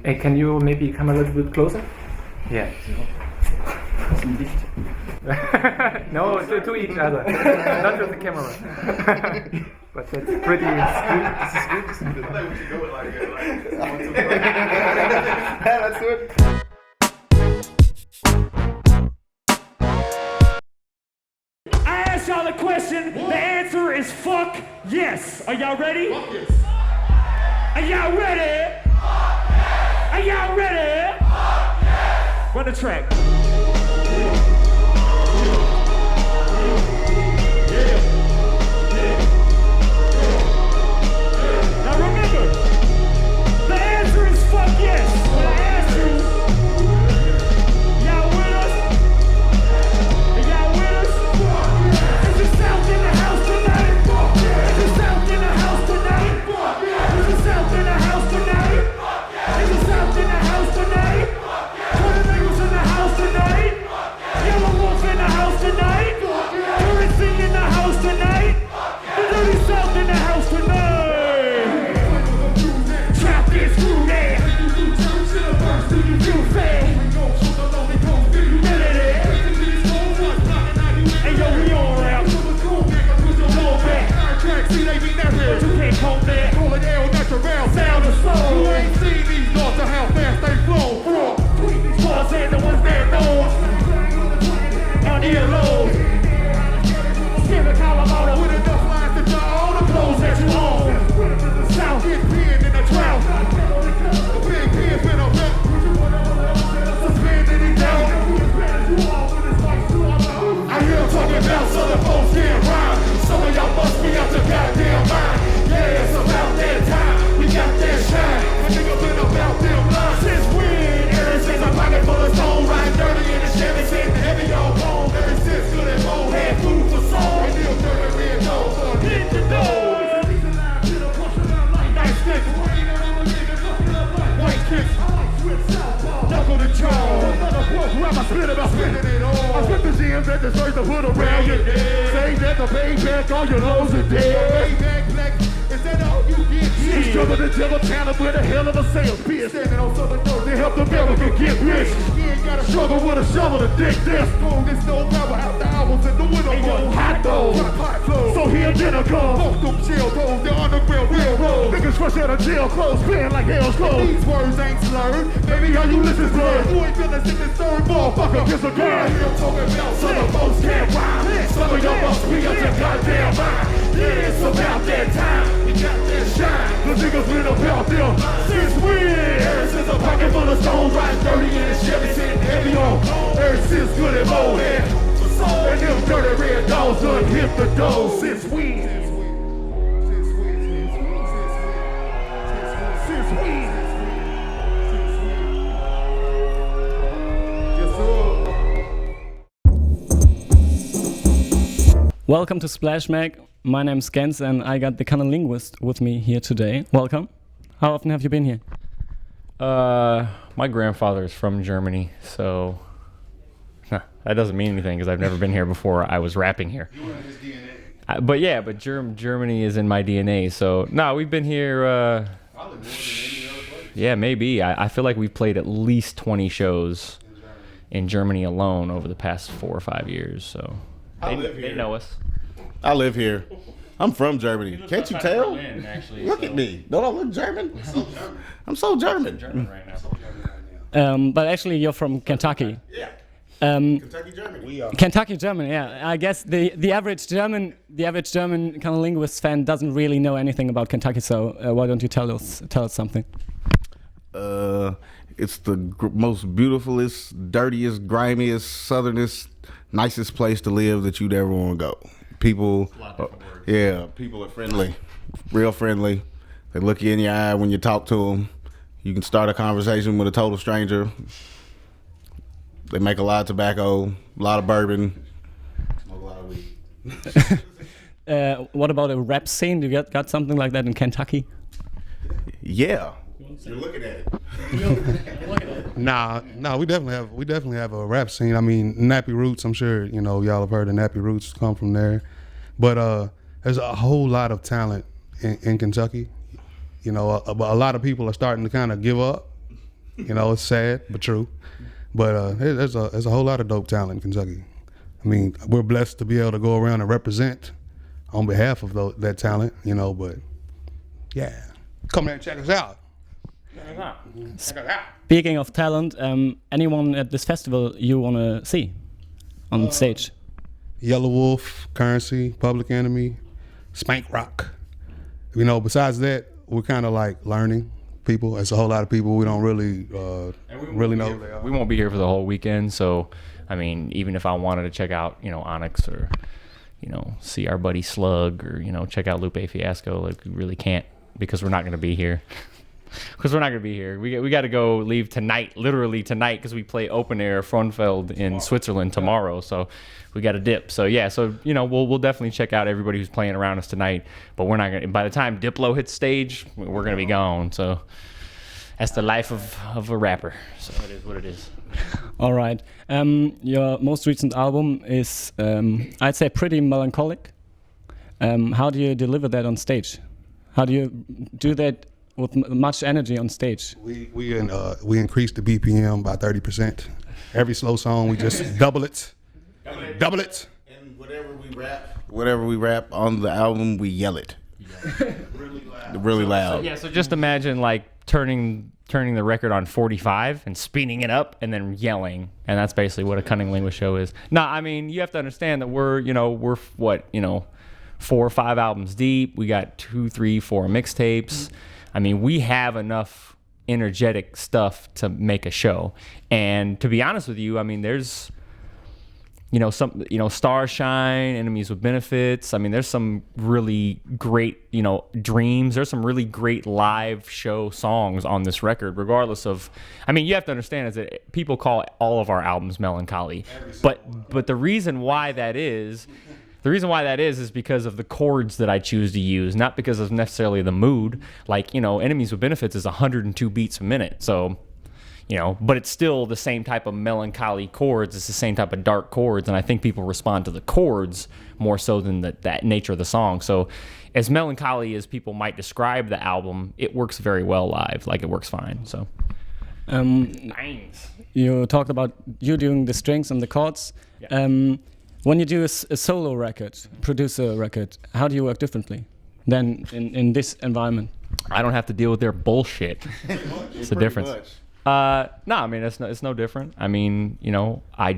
Hey, can you maybe come a little bit closer? Yeah. No, to each other, not to the camera. But that's pretty sweet. Let's do it. I asked y'all a question. The answer is fuck yes. Are y'all ready? Fuck yes. Are y'all ready? Fuck yes. Are y'all ready? Fuck yes. Run the track. Now remember, the answer is fuck yes. When I ask you, y'all with us? Are y'all with us? Is the South in the house tonight? Is the South in the house tonight? Is the South in the house tonight? Is the South in the house tonight? CunninLynguists in the house tonight? Yellow Wolf in the house tonight? Currency in the house tonight? The Dirty South in the house tonight? Trap this crew there. Do you feel fair? Hey yo, we on rap. Go back. See, they be never. But you can't come back. Call it El Natural. Sound of soul. You ain't seen these dogs or how fast they flow. These boys ain't the ones that know. On the low. Skip a Colorado with enough lines to draw all the clothes that you own. South get pinned in the drought. A big pin been a rep. Suspended it down. I hear them talking about southern folks can't rhyme. Some of y'all must be out your goddamn mind. Yeah, it's about that time. We got that shine. A nigga been about them lines since when? Ever since a pocket full of stone, riding dirty in the Chevy, sitting heavy on home. Ever since good and old, had food for soul. And them dirty red dogs hit the door. Nice sticks, white kicks, knuckle to jaw. Rap, I spit it, I'm spitting it all. I spit the gems that deserve to put around your head. Say that the payback on your nose is dead. Payback black, is that all you get? You struggle to juggle talent with a hell of a sales pitch. Standing on southern doors to help the America get rich. You ain't gotta struggle with a shovel to dig this. Cold is no rubber out the albums in the winter. Ain't no hot dogs. So here dinner comes. Most them jail toes, the underground railroad. Niggas fresh out of jail clothes, spin like hell's clothes. These words ain't slurred. Baby, how you listen blurred? You ain't feeling sick and third motherfucker. It's a girl. Here talking about southern folks can't rhyme. Some of y'all must be out your goddamn mind. Yeah, it's about that time. We got that shine. The niggas been about them since when? Ever since a pocket full of stones, riding dirty in the Chevy, sitting heavy on. Ever since good and old head. And them dirty red dogs done hit the door since when? Since when? Welcome to Splash Mag. My name's Gens and I got the CunninLynguists with me here today. Welcome. How often have you been here? My grandfather is from Germany, so that doesn't mean anything because I've never been here before. I was rapping here. But Germany is in my DNA. So no, we've been here. Yeah, maybe. I feel like we've played at least 20 shows in Germany alone over the past 4 or 5 years. So they know us. I live here. I'm from Germany. Can't you tell? Berlin, actually, look at me. Don't I look German? I'm so German. German right now. But actually, you're from Kentucky. Yeah. Kentucky, Germany. We are. Kentucky, Germany. Yeah. I guess the average German CunninLynguists fan doesn't really know anything about Kentucky. So why don't you tell us something? It's the most beautifulest, dirtiest, grimiest, southernest, nicest place to live that you'd ever want to go. People, people are friendly, real friendly. They look you in the eye when you talk to them. You can start a conversation with a total stranger. They make a lot of tobacco, a lot of bourbon, smoke a lot of weed. What about a rap scene? Do you got something like that in Kentucky? Yeah. You're looking at it. Nah, we definitely have a rap scene. I mean, Nappy Roots, I'm sure, y'all have heard of Nappy Roots come from there. But there's a whole lot of talent in Kentucky. You know, a lot of people are starting to kind of give up. You know, it's sad but true. But there's a whole lot of dope talent in Kentucky. I mean, we're blessed to be able to go around and represent on behalf of that talent. You know, but yeah, come there and check us out. Speaking of talent, anyone at this festival you want to see on stage? Yellow Wolf, Currency, Public Enemy, Spank Rock. You know, besides that, we're kind of like learning people. It's a whole lot of people we don't really really know who they are. We won't be here for the whole weekend, so I mean, even if I wanted to check out, you know, Onyx or, you know, see our buddy Slug or, you know, check out Lupe Fiasco, like we really can't because we're not going to be here. We got to leave tonight, literally tonight, because we play open air Frauenfeld in Switzerland tomorrow. So we got to dip. So yeah, so you know, we'll definitely check out everybody who's playing around us tonight. But we're not gonna. By the time Diplo hits stage, we're gonna be gone. So that's the life of a rapper. So it is what it is. All right. Your most recent album is, I'd say, pretty melancholic. How do you deliver that on stage? How do you do that with much energy on stage? We increased the BPM by 30%. Every slow song, we just double it. Double it. And whatever we rap on the album, we yell it. Really loud. So, yeah, so just imagine like turning the record on 45 and speeding it up and then yelling, and that's basically what a Cunning Linguist show is. No, I mean, you have to understand that we're 4 or 5 albums deep. We got 2, 3, 4 mixtapes. I mean, we have enough energetic stuff to make a show. And to be honest with you, I mean, there's, Stars Shine, Enemies with Benefits. I mean, there's some really great, Dreams. There's some really great live show songs on this record, regardless of, I mean, you have to understand is that people call all of our albums melancholy. But the reason why that is because of the chords that I choose to use, not because of necessarily the mood. Like, Enemies with Benefits is 102 beats a minute. So, but it's still the same type of melancholy chords. It's the same type of dark chords. And I think people respond to the chords more so than that nature of the song. So as melancholy as people might describe the album, it works very well live. Like, it works fine. So. You talked about you doing the strings and the chords. Yeah. When you do a solo record, produce a record, how do you work differently than in this environment? I don't have to deal with their bullshit. It's the difference. No, I mean, it's no different. I mean, I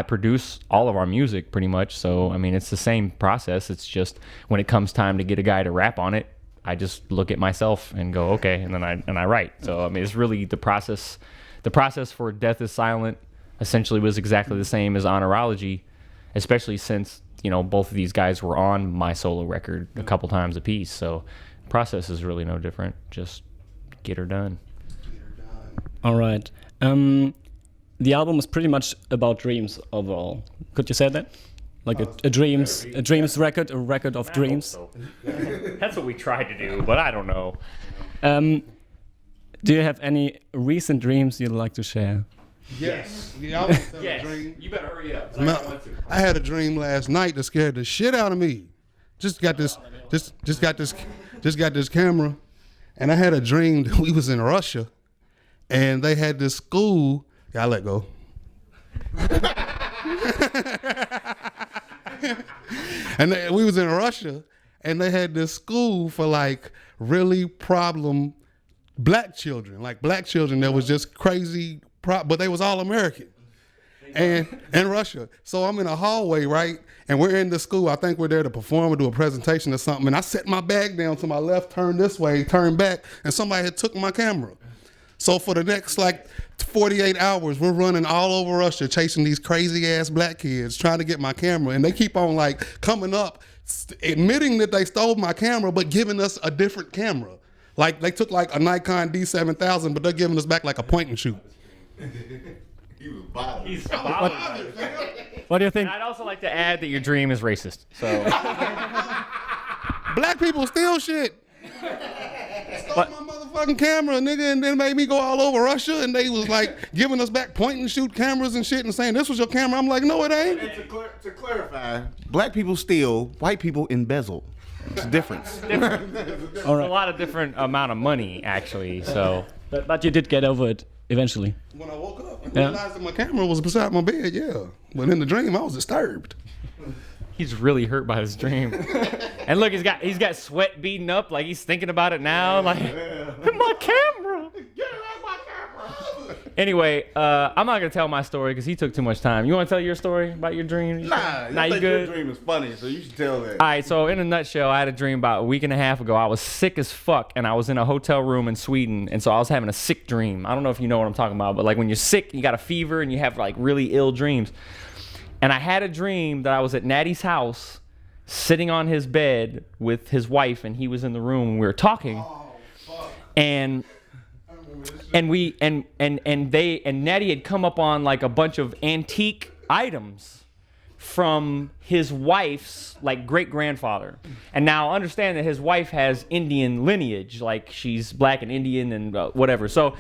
produce all of our music pretty much. So, I mean, it's the same process. It's just when it comes time to get a guy to rap on it, I just look at myself and go, okay, and then I write. So, I mean, it's really the process. The process for Death is Silent essentially was exactly the same as Honorology, especially since, both of these guys were on my solo record a couple times apiece. So the process is really no different. Just get her done. All right. The album is pretty much about dreams overall. Could you say that? Like a dreams record, a record of dreams? So. That's what we tried to do, but I don't know. Do you have any recent dreams you'd like to share? Yes. Yeah, I was yes. a dream. You better hurry up. I had a dream last night that scared the shit out of me. Just got this camera, and I had a dream that we was in Russia, and they had this school. Yeah, I let go. And we was in Russia, and they had this school for like really problem black children that was just crazy. But they was all American and in Russia. So I'm in a hallway, right? And we're in the school. I think we're there to perform or do a presentation or something. And I set my bag down to my left, turn this way, turn back, and somebody had took my camera. So for the next 48 hours, we're running all over Russia, chasing these crazy ass black kids, trying to get my camera. And they keep on coming up, admitting that they stole my camera, but giving us a different camera. Like they took a Nikon D7000, but they're giving us back a point and shoot. He was bothered. He's bothered. What do you think? And I'd also like to add that your dream is racist. So black people steal shit. Stole my motherfucking camera, nigga, and then made me go all over Russia, and they was giving us back point and shoot cameras and shit and saying this was your camera. I'm like, no, it ain't. And to clarify, black people steal, white people embezzle. It's a difference. It's a lot of different amount of money, actually. So, But you did get over it eventually. When I woke up and realized that my camera was beside my bed, yeah. But in the dream, I was disturbed. he's really hurt by his dream. And look, he's got sweat beating up, like he's thinking about it now. Like, my camera. Anyway, I'm not gonna tell my story because he took too much time. You want to tell your story about your dream? Nah, you good? Your dream is funny, so you should tell that. All right, so in a nutshell, I had a dream about a week and a half ago. I was sick as fuck, and I was in a hotel room in Sweden, and so I was having a sick dream. I don't know if you know what I'm talking about, but like when you're sick, you got a fever, and you have like really ill dreams. And I had a dream that I was at Natty's house, sitting on his bed with his wife, and he was in the room, and we were talking. And Natty had come up on like a bunch of antique items from his wife's like great grandfather. And now understand that his wife has Indian lineage, like she's black and Indian and whatever. So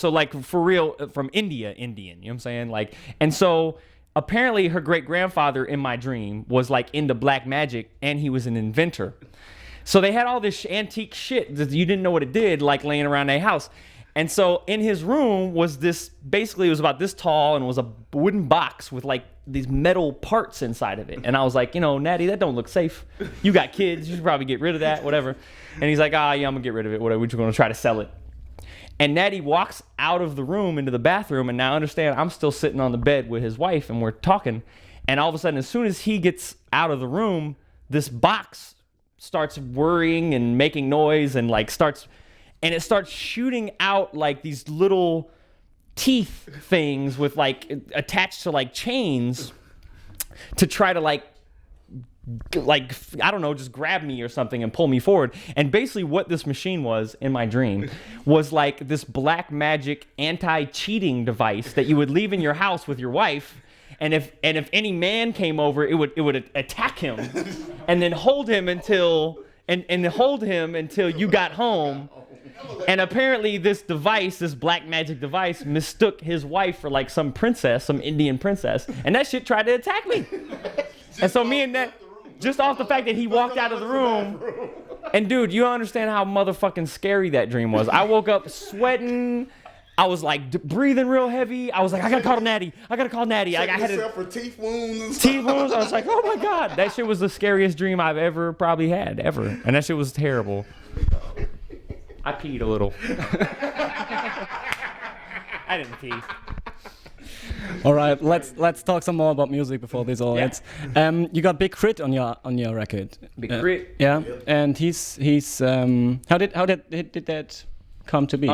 like for real from India, Indian, you know what I'm saying? Like, and so apparently her great grandfather in my dream was like into black magic, and he was an inventor. So they had all this antique shit that you didn't know what it did, like laying around their house. And so in his room was this, basically it was about this tall, and it was a wooden box with like these metal parts inside of it. And I was like, you know, Natty, that don't look safe. You got kids, you should probably get rid of that, whatever. And he's like, yeah, I'm gonna get rid of it, whatever, we're just gonna try to sell it. And Natty walks out of the room into the bathroom, and now understand I'm still sitting on the bed with his wife, and we're talking. And all of a sudden, as soon as he gets out of the room, this box starts whirring and making noise, and like and it starts shooting out like these little teeth things with like attached to like chains to try to like I don't know, just grab me or something and pull me forward. And basically what this machine was in my dream was like this black magic anti-cheating device that you would leave in your house with your wife. And if any man came over, it would attack him and then hold him until you got home. And apparently this device, this black magic device, mistook his wife for like some princess, some Indian princess. And that shit tried to attack me. And so me and that, just off the fact that he walked out of the room. And dude, you don't understand how motherfucking scary that dream was. I woke up sweating. I was like breathing real heavy. I was like, I gotta call Natty. Like, I had for teeth wounds and teeth wounds. I was like, oh my God. That shit was the scariest dream I've ever probably had, ever. And that shit was terrible. I peed a little. I didn't pee. All right, let's talk some more about music before this all ends. You got Big Crit on your record. Big Crit. Yeah, and he's how did that come to be?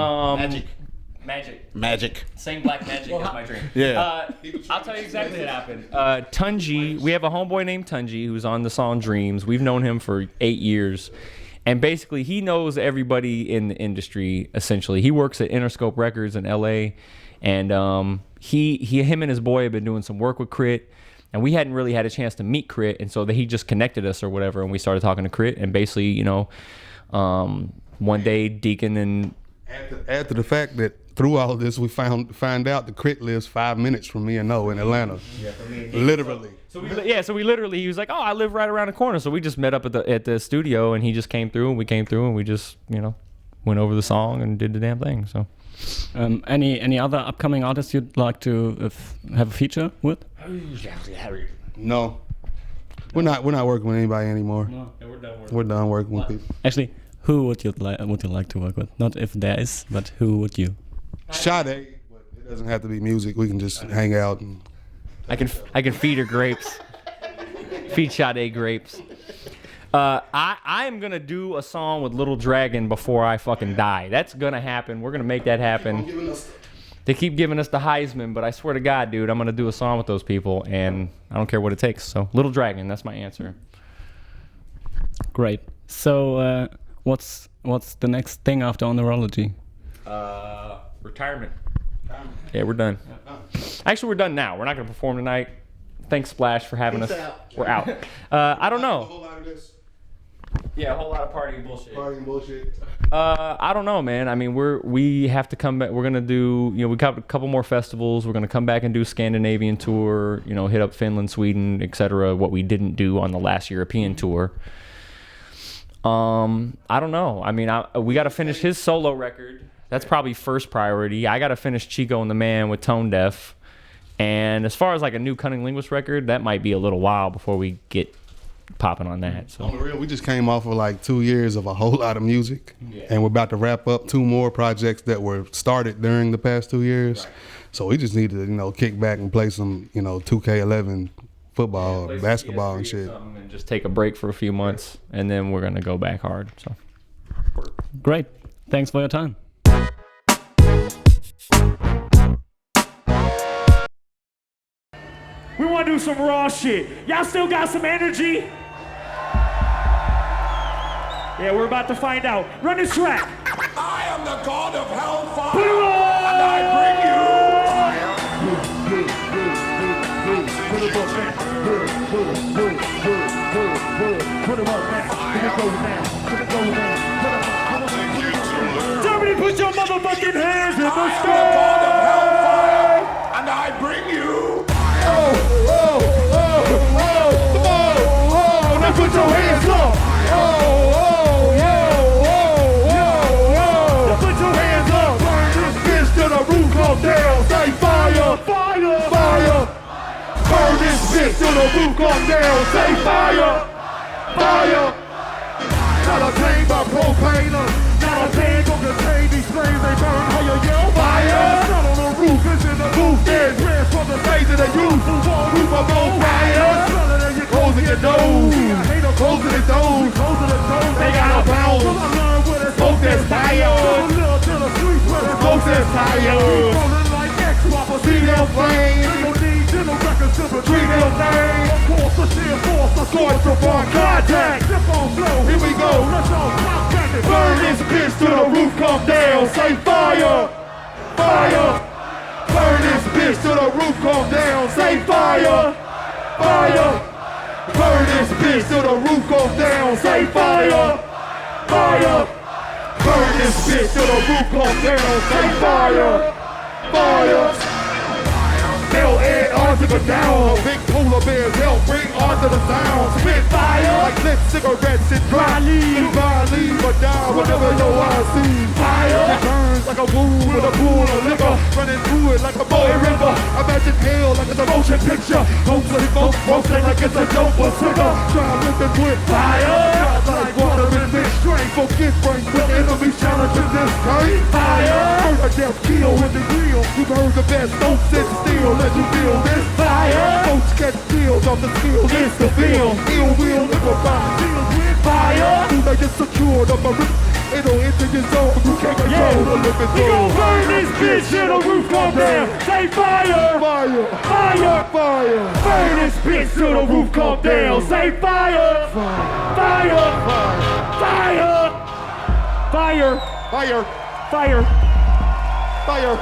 Magic. Same black magic as my dream. Yeah. I'll tell you exactly what happened. Tunji, we have a homeboy named Tunji who's on the song Dreams. We've known him for 8 years. And basically, he knows everybody in the industry, essentially. He works at Interscope Records in L.A., and him and his boy have been doing some work with Crit, and we hadn't really had a chance to meet Crit, and so he just connected us or whatever, and we started talking to Crit, and basically, you know, one day, Deacon and... Add to the fact that through all of this, we find out the Crit lives 5 minutes from me and O in Atlanta. Yeah, for me. Literally. So we literally, he was like, oh, I live right around the corner. So we just met up at the studio, and he just came through, and we came through, and we just, you know, went over the song and did the damn thing. So, any other upcoming artists you'd like to have a feature with? No, we're not working with anybody anymore. No, we're done working with people. Actually, who would you like to work with? Not if there is, but who would you? Sade, but it doesn't have to be music. We can just hang out and. I can feed her grapes. Feed Sade grapes. I am gonna do a song with Little Dragon before I fucking die. That's gonna happen. We're gonna make that happen. They keep giving us the Heisman, but I swear to God, dude, I'm gonna do a song with those people, and I don't care what it takes. So Little Dragon, that's my answer. Great. So what's the next thing after Honorology? Retirement. Yeah, we're done. Actually, we're done now. We're not going to perform tonight. Thanks, Splash, for having us. We're out. I don't know. A whole lot of this. Yeah, a whole lot of partying bullshit. I I don't know, man. I mean, we have to come back. We're going to do, you know, we got a couple more festivals. We're going to come back and do Scandinavian tour, you know, hit up Finland, Sweden, etc. What we didn't do on the last European tour. I don't know. I mean, we got to finish his solo record. That's probably first priority. I got to finish Chico and the Man with Tone Deaf. And as far as like a new CunninLynguists record, that might be a little while before we get popping on that. So On the real, we just came off of like 2 years of a whole lot of music, and we're about to wrap up 2 more projects that were started during the past 2 years. So we just need to, kick back and play some, 2K11 football, basketball, and shit. And just take a break for a few months, and then we're gonna go back hard. So Great. Thanks for your time. We want to do some raw shit. Y'all still got some energy? Yeah, we're about to find out. Run this track. I am the god of hellfire, Put it on! and I bring you fire. Put it up, man. Put it up, man. Put it go now. Put it go now. Somebody put your motherfucking hands in the I am the sky. god of hellfire, and I bring you Now put your hands up. Now put your hands up. Burn this bitch till the roof come down. Say fire, fire, fire. Burn this bitch till the roof come down. Say fire, fire. Not a thing but propane. Not a thing gonna contain these flames. They burn how you yell fire. Not on the roof, it's in the roof. There's rest from the face of the youth. Who's on roof of on fire. Closing your nose. Closing his nose. Closing his nose. They got a bounce. Smoke that's fire. Smoke that's fire. See them flames. Between them things. Scorch upon contact. Here we go. Burn this bitch till the roof come down. Say fire. Fire. Burn this bitch till the roof come down. Say fire. Fire. Burn this bitch till the roof come down. Say fire. Fire. Burn this bitch till the roof come down. Say fire. Fire. They'll add onto the down. Big polar bears help bring onto the sound. Spit fire like lit cigarettes and dry leaves. Dry leaves but die whenever your eyes see fire. It burns like a wound with a pool of liquor running through it like a boy river. Imagine hell like it's a motion picture. Hopefully folks roasting like it's a dope or trigger. Try lifting with fire. Like water in mid-strength. Forget brain with enemies challenging this game. Fire. Murder, death, kill in the real. You've heard the best. Don't sit still. Let you feel this fire. Folks get killed off the field. It's the field. Ill will liquefy. Deal with fire. Do they get secured up a roof? It'll enter your zone. You can't control the living zone. We gon' burn this bitch till the roof come down. Say fire. Fire. Fire. Fire. Burn this bitch till the roof come down. Say fire. Fire. Fire. Fire. Fire. Fire. Fire. Fire.